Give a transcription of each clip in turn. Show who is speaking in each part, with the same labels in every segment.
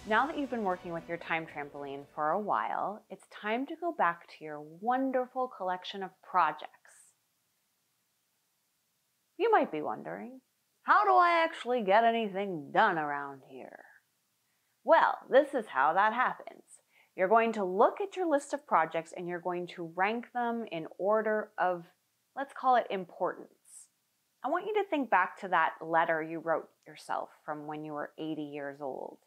Speaker 1: Now that you've been working with your time trampoline for a while, it's time to go back to your wonderful collection of projects. You might be wondering, how do I actually get anything done around here? Well, this is how that happens. You're going to look at your list of projects and you're going to rank them in order of, let's call it, importance. I want you to think back to that letter you wrote yourself from when you were 80 years old.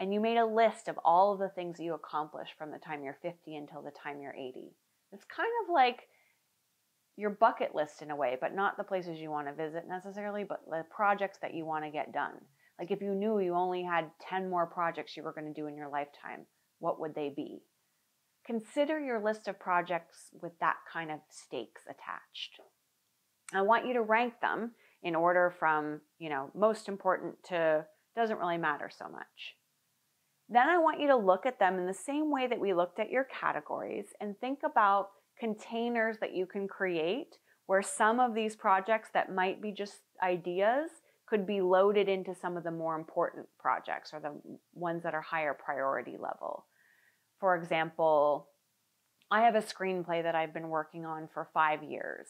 Speaker 1: And you made a list of all of the things that you accomplished from the time you're 50 until the time you're 80. It's kind of like your bucket list in a way, but not the places you want to visit necessarily, but the projects that you want to get done. Like if you knew you only had 10 more projects you were going to do in your lifetime, what would they be? Consider your list of projects with that kind of stakes attached. I want you to rank them in order from, most important to doesn't really matter so much. Then I want you to look at them in the same way that we looked at your categories and think about containers that you can create where some of these projects that might be just ideas could be loaded into some of the more important projects or the ones that are higher priority level. For example, I have a screenplay that I've been working on for 5 years,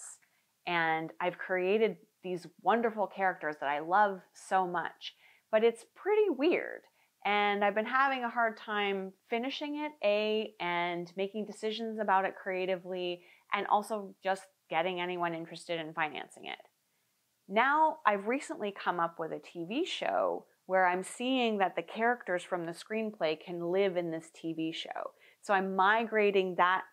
Speaker 1: and I've created these wonderful characters that I love so much, but it's pretty weird. And I've been having a hard time finishing it, and making decisions about it creatively, and also just getting anyone interested in financing it. Now, I've recently come up with a TV show where I'm seeing that the characters from the screenplay can live in this TV show. So I'm migrating that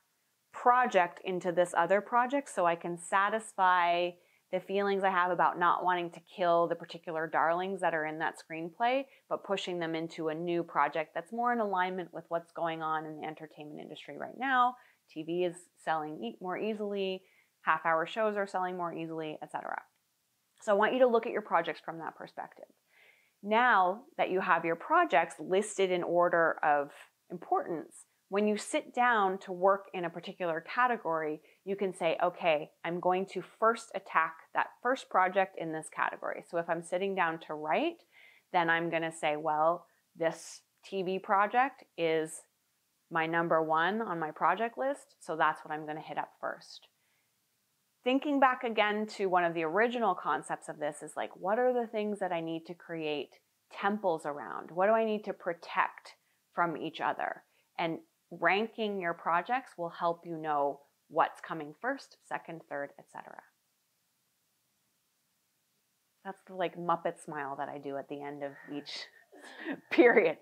Speaker 1: project into this other project so I can satisfy the feelings I have about not wanting to kill the particular darlings that are in that screenplay, but pushing them into a new project that's more in alignment with what's going on in the entertainment industry right now. TV is selling more easily, half-hour shows are selling more easily, etc. So I want you to look at your projects from that perspective. Now that you have your projects listed in order of importance, when you sit down to work in a particular category, you can say, okay, I'm going to first attack that first project in this category. So if I'm sitting down to write, then I'm going to say, well, this TV project is my number 1 on my project list, so that's what I'm going to hit up first. Thinking back again to one of the original concepts of this is like, what are the things that I need to create temples around? What do I need to protect from each other? And ranking your projects will help you know what's coming first, second, third, etc. That's the Muppet smile that I do at the end of each period.